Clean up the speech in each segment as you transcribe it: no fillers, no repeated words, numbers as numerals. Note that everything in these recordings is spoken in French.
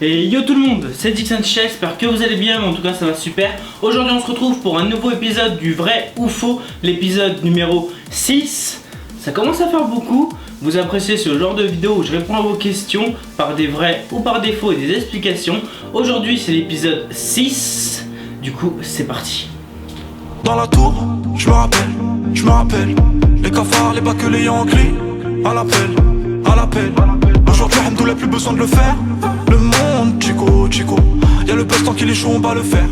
Et yo tout le monde, c'est Dixon, j'espère que vous allez bien, mais en tout cas ça va super. Aujourd'hui on se retrouve pour un nouveau épisode du vrai ou faux, l'épisode numéro 6. Ça commence à faire beaucoup, vous appréciez ce genre de vidéo où je réponds à vos questions par des vrais ou par des faux et des explications. Aujourd'hui c'est l'épisode 6, du coup c'est parti. Dans la tour, je me rappelle les cafards, les bacs, les Yankees, à l'appel. Aujourd'hui, Hamdoullah, plus besoin de le faire. Le monde, Chico, y'a le buzz tant qu'il est chaud, on va le faire.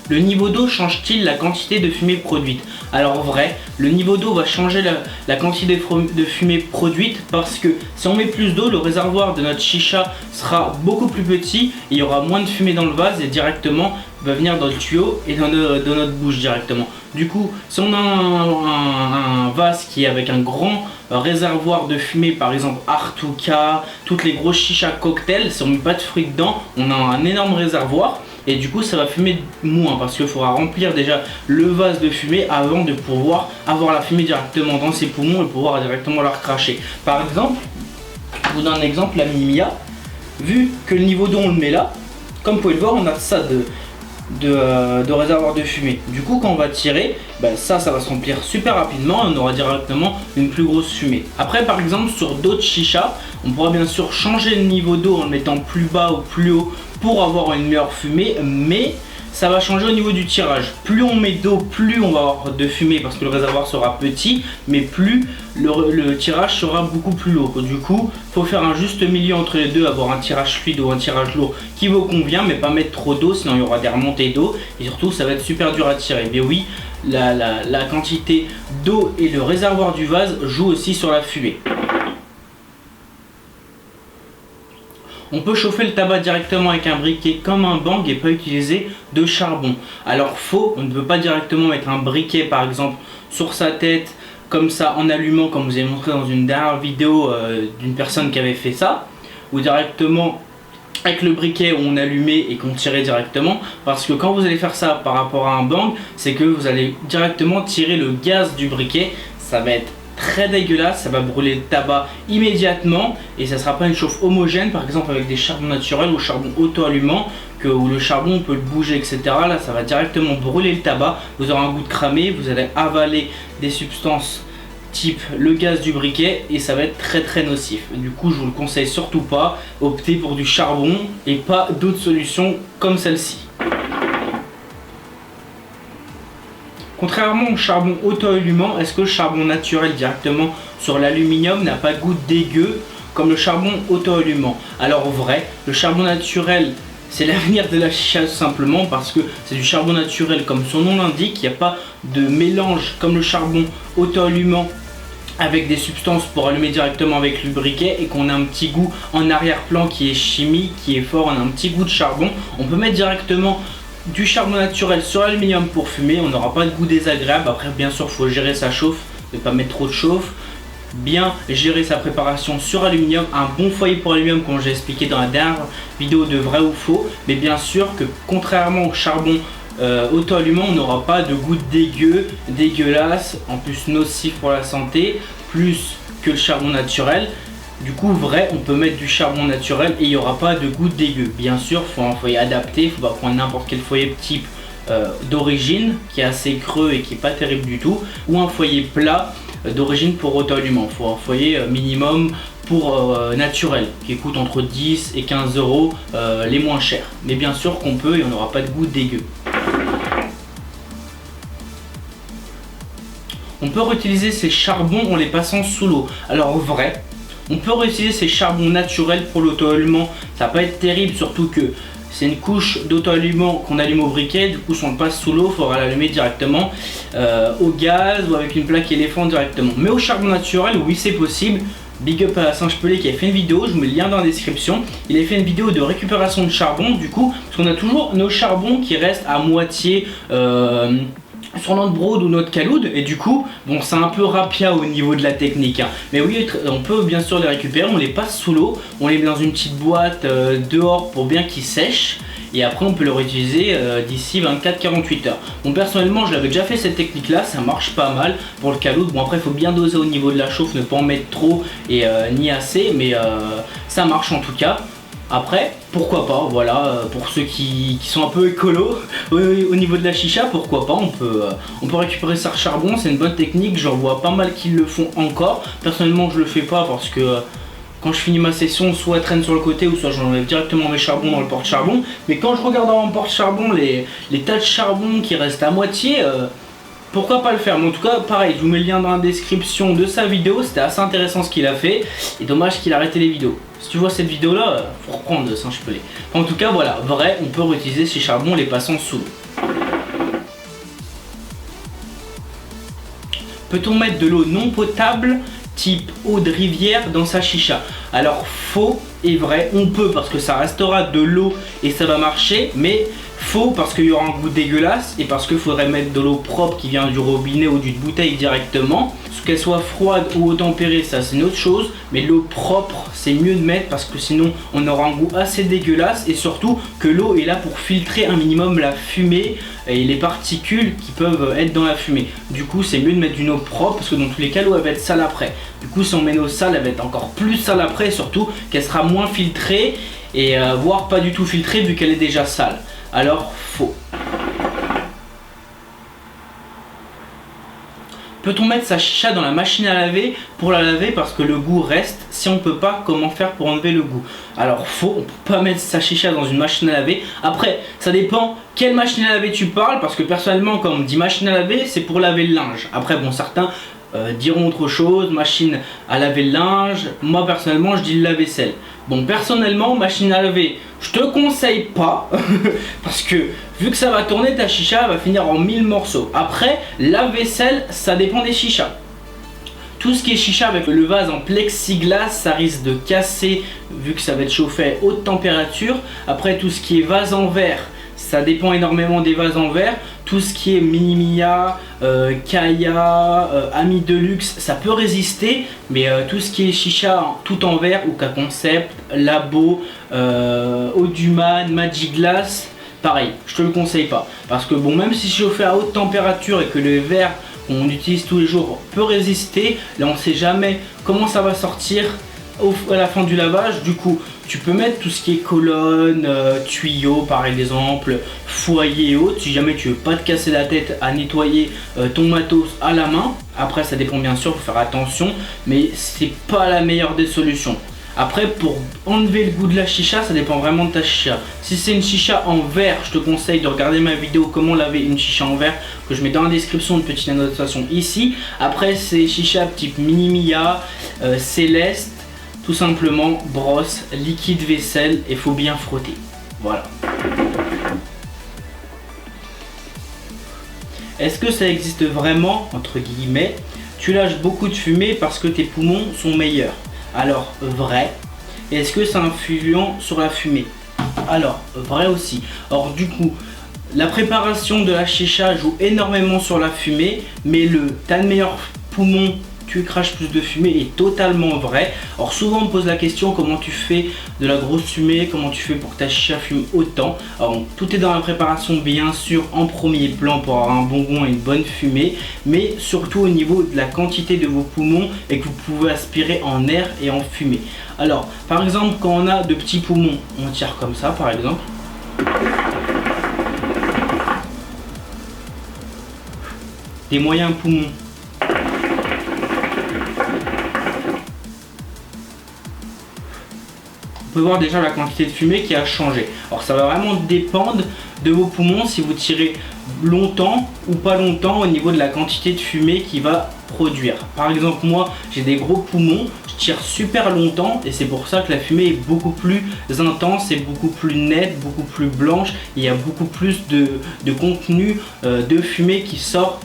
Le niveau d'eau change-t-il la quantité de fumée produite? Alors vrai, le niveau d'eau va changer la quantité de fumée produite parce que si on met plus d'eau, le réservoir de notre chicha sera beaucoup plus petit et il y aura moins de fumée dans le vase et directement va venir dans le tuyau et dans notre bouche directement. Du coup, si on a un vase qui est avec un grand réservoir de fumée, par exemple Artuka, toutes les grosses chichas cocktails, si on met pas de fruits dedans, on a un énorme réservoir. Et du coup ça va fumer moins parce qu'il faudra remplir déjà le vase de fumée avant de pouvoir avoir la fumée directement dans ses poumons et pouvoir directement la recracher. Par exemple, je vous donne un exemple, la Mimia, vu que le niveau d'eau on le met là, comme vous pouvez le voir on a ça de réservoir de fumée. Du coup quand on va tirer, ça va se remplir super rapidement et on aura directement une plus grosse fumée. Après par exemple sur d'autres chichas, on pourra bien sûr changer le niveau d'eau en le mettant plus bas ou plus haut pour avoir une meilleure fumée, mais ça va changer au niveau du tirage. Plus on met d'eau, plus on va avoir de fumée parce que le réservoir sera petit, mais plus le tirage sera beaucoup plus lourd. Du coup, il faut faire un juste milieu entre les deux, avoir un tirage fluide ou un tirage lourd qui vous convient, mais pas mettre trop d'eau, sinon il y aura des remontées d'eau et surtout ça va être super dur à tirer. Mais oui, la quantité d'eau et le réservoir du vase jouent aussi sur la fumée. On peut chauffer le tabac directement avec un briquet comme un bang et pas utiliser de charbon. Alors faux, on ne peut pas directement mettre un briquet par exemple sur sa tête comme ça en allumant comme vous avez montré dans une dernière vidéo d'une personne qui avait fait ça. Ou directement avec le briquet où on allumait et qu'on tirait directement. Parce que quand vous allez faire ça par rapport à un bang, c'est que vous allez directement tirer le gaz du briquet. Ça va être très dégueulasse, ça va brûler le tabac immédiatement et ça sera pas une chauffe homogène, par exemple avec des charbons naturels ou charbon auto-allumant où le charbon on peut le bouger, etc. Là ça va directement brûler le tabac, vous aurez un goût de cramé, vous allez avaler des substances type le gaz du briquet et ça va être très nocif. Du coup je vous le conseille surtout pas, optez pour du charbon et pas d'autres solutions comme celle-ci. Contrairement au charbon auto-allumant, est-ce que le charbon naturel directement sur l'aluminium n'a pas de goût dégueu comme le charbon auto-allumant? Alors vrai, le charbon naturel c'est l'avenir de la chicha tout simplement parce que c'est du charbon naturel comme son nom l'indique, il n'y a pas de mélange comme le charbon auto-allumant avec des substances pour allumer directement avec le briquet et qu'on a un petit goût en arrière-plan qui est chimique, qui est fort, on a un petit goût de charbon. On peut mettre directement du charbon naturel sur l'aluminium pour fumer, on n'aura pas de goût désagréable. Après bien sûr il faut gérer sa chauffe, ne pas mettre trop de chauffe, bien gérer sa préparation sur aluminium, un bon foyer pour aluminium comme j'ai expliqué dans la dernière vidéo de vrai ou faux. Mais bien sûr que contrairement au charbon auto-allumant, on n'aura pas de goût dégueulasse, en plus nocif pour la santé, plus que le charbon naturel. Du coup vrai, on peut mettre du charbon naturel et il n'y aura pas de goût dégueu. Bien sûr, il faut un foyer adapté, il ne faut pas prendre n'importe quel foyer type d'origine qui est assez creux et qui n'est pas terrible du tout, ou un foyer plat d'origine pour auto-allumant. Il faut un foyer minimum pour naturel qui coûte entre 10 et 15 euros les moins chers. Mais bien sûr qu'on peut et on n'aura pas de goût dégueu. On peut réutiliser ces charbons en les passant sous l'eau. Alors vrai, on peut réutiliser ces charbons naturels pour l'auto-allumant, ça va pas être terrible, surtout que c'est une couche d'auto-allumant qu'on allume au briquet. Du coup si on le passe sous l'eau, il faudra l'allumer directement au gaz ou avec une plaque éléphant directement. Mais au charbon naturel, oui c'est possible. Big up à Singe Pelé qui a fait une vidéo, je vous mets le lien dans la description. Il a fait une vidéo de récupération de charbon, du coup, parce qu'on a toujours nos charbons qui restent à moitié sur notre brode ou notre caloude, et du coup bon c'est un peu rapia au niveau de la technique hein. Mais oui on peut bien sûr les récupérer, on les passe sous l'eau, on les met dans une petite boîte dehors pour bien qu'ils sèchent et après on peut le réutiliser d'ici 24-48 heures. Bon, personnellement je l'avais déjà fait cette technique là, ça marche pas mal pour le calout. Bon, après il faut bien doser au niveau de la chauffe, ne pas en mettre trop et ni assez, mais ça marche en tout cas. Après, pourquoi pas, voilà, pour ceux qui sont un peu écolos au niveau de la chicha, pourquoi pas, on peut récupérer ça au charbon, c'est une bonne technique, j'en vois pas mal qui le font encore. Personnellement je le fais pas parce que quand je finis ma session, soit elle traîne sur le côté ou soit j'enlève directement mes charbons dans le porte-charbon. Mais quand je regarde dans mon porte-charbon les tas de charbon qui restent à moitié, pourquoi pas le faire. Mais en tout cas, pareil, je vous mets le lien dans la description de sa vidéo, c'était assez intéressant ce qu'il a fait. Et dommage qu'il a arrêté les vidéos. Si tu vois cette vidéo là, faut reprendre sans chipeler. En tout cas, voilà, vrai, on peut réutiliser ces charbons les passant sous l'eau. Peut-on mettre de l'eau non potable type eau de rivière dans sa chicha? Alors faux et vrai, on peut parce que ça restera de l'eau et ça va marcher, mais faux parce qu'il y aura un goût dégueulasse et parce qu'il faudrait mettre de l'eau propre qui vient du robinet ou d'une bouteille directement. Qu'elle soit froide ou eau tempérée, ça c'est une autre chose, mais l'eau propre c'est mieux de mettre parce que sinon on aura un goût assez dégueulasse, et surtout que l'eau est là pour filtrer un minimum la fumée et les particules qui peuvent être dans la fumée. Du coup c'est mieux de mettre d'une eau propre parce que dans tous les cas l'eau elle va être sale après. Du coup si on met une eau sale elle va être encore plus sale après, et surtout qu'elle sera moins filtrée et voire pas du tout filtrée vu qu'elle est déjà sale. Alors faux. Peut-on mettre sa chicha dans la machine à laver pour la laver parce que le goût reste? Si on peut pas, comment faire pour enlever le goût? Alors faux, on peut pas mettre sa chicha dans une machine à laver. Après, ça dépend quelle machine à laver tu parles, parce que personnellement quand on me dit machine à laver, c'est pour laver le linge. Après bon, certains diront autre chose, machine à laver le linge. Moi personnellement je dis le lave-vaisselle. Bon, personnellement machine à laver, je te conseille pas parce que vu que ça va tourner, ta chicha va finir en 1000 morceaux. Après, lave-vaisselle, ça dépend des chichas. Tout ce qui est chicha avec le vase en plexiglas, ça risque de casser vu que ça va être chauffé à haute température. Après, tout ce qui est vase en verre, ça dépend énormément des vases en verre. Tout ce qui est Minimia, Kaya, Ami Deluxe, ça peut résister, mais tout ce qui est chicha tout en verre ou K-Concept, Labo, Auduman, Magic Glass, pareil, je te le conseille pas. Parce que bon, même si c'est chauffé à haute température et que le verre qu'on utilise tous les jours peut résister, là on sait jamais comment ça va sortir à la fin du lavage. Du coup tu peux mettre tout ce qui est colonne, tuyau par exemple, foyer et autres, si jamais tu veux pas te casser la tête à nettoyer ton matos à la main. Après ça dépend bien sûr, faut faire attention, mais c'est pas la meilleure des solutions. Après, pour enlever le goût de la chicha, ça dépend vraiment de ta chicha. Si c'est une chicha en verre, je te conseille de regarder ma vidéo comment laver une chicha en verre, que je mets dans la description, une petite annotation ici. Après, c'est chicha type Minimia, Céleste, tout simplement brosse, liquide vaisselle, et faut bien frotter. Voilà. Est-ce que ça existe vraiment, entre guillemets, tu lâches beaucoup de fumée parce que tes poumons sont meilleurs? Alors vrai. Est-ce que c'est influent sur la fumée? Alors vrai aussi. Or du coup, la préparation de la chicha joue énormément sur la fumée, mais t'as de meilleurs poumons, tu craches plus de fumée, est totalement vrai. Or souvent on me pose la question, comment tu fais de la grosse fumée, comment tu fais pour que ta chicha fume autant? Alors tout est dans la préparation bien sûr en premier plan pour avoir un bon goût et une bonne fumée, mais surtout au niveau de la quantité de vos poumons et que vous pouvez aspirer en air et en fumée. Alors par exemple quand on a de petits poumons, on tire comme ça par exemple. Des moyens poumons, on peut voir déjà la quantité de fumée qui a changé. Alors ça va vraiment dépendre de vos poumons si vous tirez longtemps ou pas longtemps au niveau de la quantité de fumée qui va produire. Par exemple moi j'ai des gros poumons, je tire super longtemps et c'est pour ça que la fumée est beaucoup plus intense et beaucoup plus nette, beaucoup plus blanche. Il y a beaucoup plus de contenu de fumée qui sort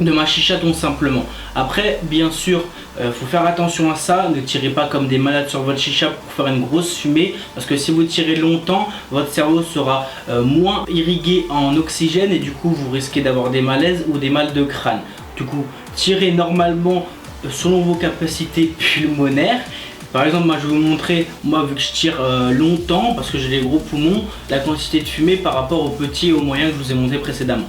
de ma chicha tout simplement. Après bien sûr faut faire attention à ça, ne tirez pas comme des malades sur votre chicha pour faire une grosse fumée, parce que si vous tirez longtemps, votre cerveau sera moins irrigué en oxygène et du coup vous risquez d'avoir des malaises ou des mal de crâne. Du coup tirez normalement selon vos capacités pulmonaires Par exemple, moi je vais vous montrer, moi vu que je tire longtemps parce que j'ai des gros poumons, la quantité de fumée par rapport aux petits et aux moyens que je vous ai montré précédemment.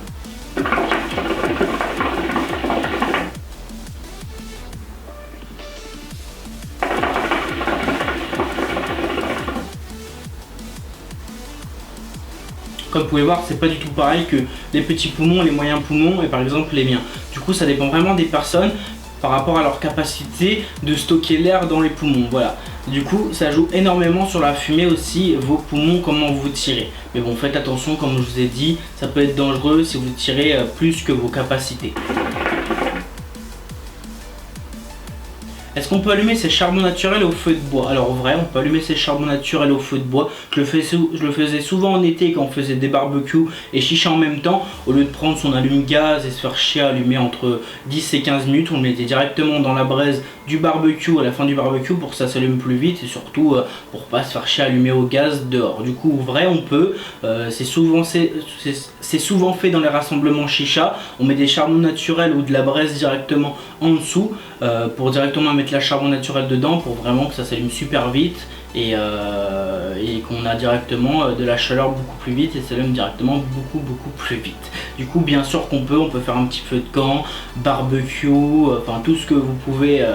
Comme vous pouvez voir, c'est pas du tout pareil que les petits poumons, les moyens poumons et par exemple les miens. Du coup, ça dépend vraiment des personnes par rapport à leur capacité de stocker l'air dans les poumons. Voilà. Du coup, ça joue énormément sur la fumée aussi, vos poumons, comment vous tirez. Mais bon, faites attention, comme je vous ai dit, ça peut être dangereux si vous tirez plus que vos capacités. Est-ce qu'on peut allumer ces charbons naturels au feu de bois? Alors vrai, on peut allumer ces charbons naturels au feu de bois. Je le faisais souvent en été quand on faisait des barbecues et chicha en même temps. Au lieu de prendre son allume-gaz et se faire chier à allumer entre 10 et 15 minutes, on le mettait directement dans la braise du barbecue à la fin du barbecue pour que ça s'allume plus vite et surtout pour pas se faire chier à allumer au gaz dehors. Du coup, vrai, on peut. C'est souvent fait dans les rassemblements chicha. On met des charbons naturels ou de la braise directement en dessous pour directement mettre la charbon naturel dedans pour vraiment que ça s'allume super vite et qu'on a directement de la chaleur beaucoup plus vite et ça s'allume directement beaucoup plus vite. Du coup, bien sûr qu'on peut, on peut faire un petit feu de camp, barbecue, enfin tout ce que vous pouvez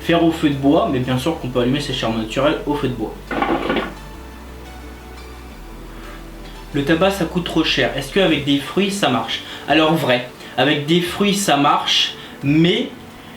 faire au feu de bois, mais bien sûr qu'on peut allumer ces charbons naturels au feu de bois. Le tabac ça coûte trop cher. Est-ce qu'avec des fruits ça marche? Alors vrai, avec des fruits ça marche, mais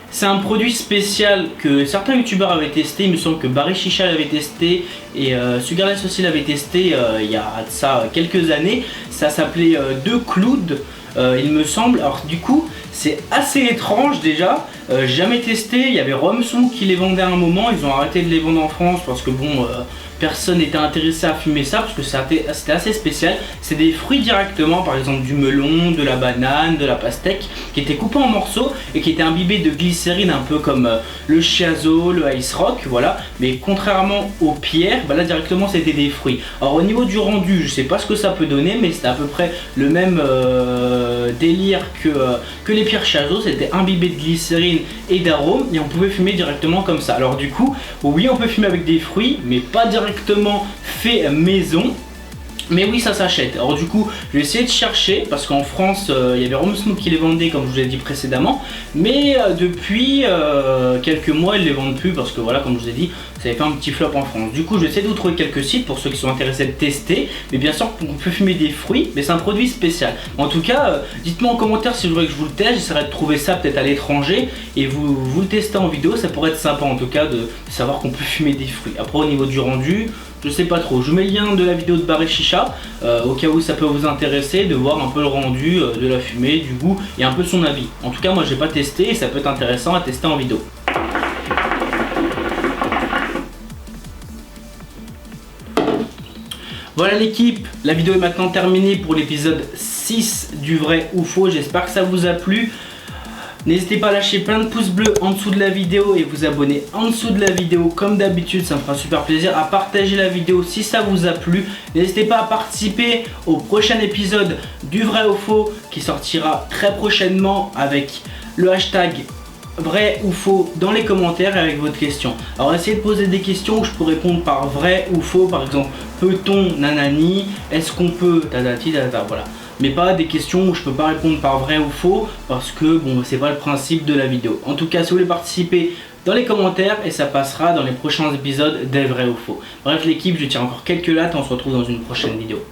c'est un produit spécial que certains youtubeurs avaient testé. Il me semble que Barry Chicha l'avait testé et Sugarless aussi l'avait testé il y a de ça quelques années. Ça s'appelait De Cloud, il me semble. Alors du coup c'est assez étrange déjà. J'ai jamais testé. Il y avait Romsou qui les vendait à un moment. Ils ont arrêté de les vendre en France parce que bon personne n'était intéressé à fumer ça parce que c'était assez spécial. C'est des fruits directement, par exemple du melon, de la banane, de la pastèque, qui étaient coupés en morceaux et qui étaient imbibés de glycérine, un peu comme le chiazo, le ice rock, voilà. Mais contrairement aux pierres, bah là directement c'était des fruits. Alors au niveau du rendu, je sais pas ce que ça peut donner, mais c'était à peu près le même délire que les pierres chiazo. C'était imbibé de glycérine et d'arômes et on pouvait fumer directement comme ça. Alors du coup, oui, on peut fumer avec des fruits, mais pas directement fait maison. Mais oui, ça s'achète. Alors du coup, je vais essayer de chercher parce qu'en France, il y avait Romsmoke qui les vendait comme je vous l'ai dit précédemment. Mais depuis quelques mois, ils les vendent plus parce que voilà, comme je vous ai dit, ça avait fait un petit flop en France. Du coup, je vais essayer de vous trouver quelques sites pour ceux qui sont intéressés de tester. Mais bien sûr, on peut fumer des fruits, mais c'est un produit spécial. En tout cas, dites-moi en commentaire si vous voulez que je vous le teste. J'essaierai de trouver ça peut-être à l'étranger et vous le tester en vidéo. Ça pourrait être sympa en tout cas de savoir qu'on peut fumer des fruits. Après, au niveau du rendu, je sais pas trop. Je vous mets le lien de la vidéo de Barry Chicha au cas où ça peut vous intéresser de voir un peu le rendu de la fumée, du goût et un peu son avis. En tout cas, moi j'ai pas testé et ça peut être intéressant à tester en vidéo. Voilà l'équipe, la vidéo est maintenant terminée pour l'épisode 6 du vrai ou faux. J'espère que ça vous a plu. N'hésitez pas à lâcher plein de pouces bleus en dessous de la vidéo et vous abonner en dessous de la vidéo comme d'habitude, ça me fera super plaisir. À partager la vidéo si ça vous a plu. N'hésitez pas à participer au prochain épisode du vrai ou faux qui sortira très prochainement avec le hashtag vrai ou faux dans les commentaires et avec votre question. Alors essayez de poser des questions où je peux répondre par vrai ou faux, par exemple peut-on nanani, est-ce qu'on peut tadati tadata, voilà. Mais pas des questions où je peux pas répondre par vrai ou faux parce que bon c'est pas le principe de la vidéo. En tout cas si vous voulez participer dans les commentaires et ça passera dans les prochains épisodes des vrais ou faux. Bref l'équipe, je tire encore quelques lattes, on se retrouve dans une prochaine vidéo.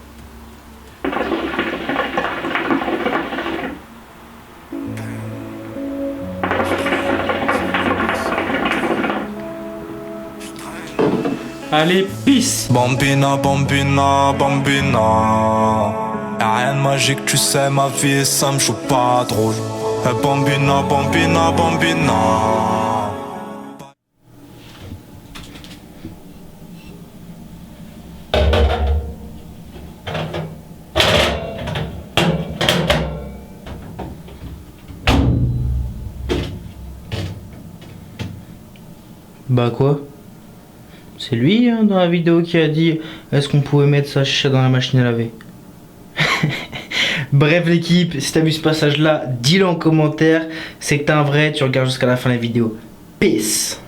Allez, peace. Bambina, bambina, bambina. Y'a rien de magique, tu sais, ma vie, ça me choque pas trop. Bambina, bambina, bambina. Bah quoi? C'est lui hein, dans la vidéo qui a dit est-ce qu'on pouvait mettre sa chicha dans la machine à laver. Bref l'équipe, si t'as vu ce passage là, dis-le en commentaire. C'est que t'es un vrai, tu regardes jusqu'à la fin de la vidéo. Peace.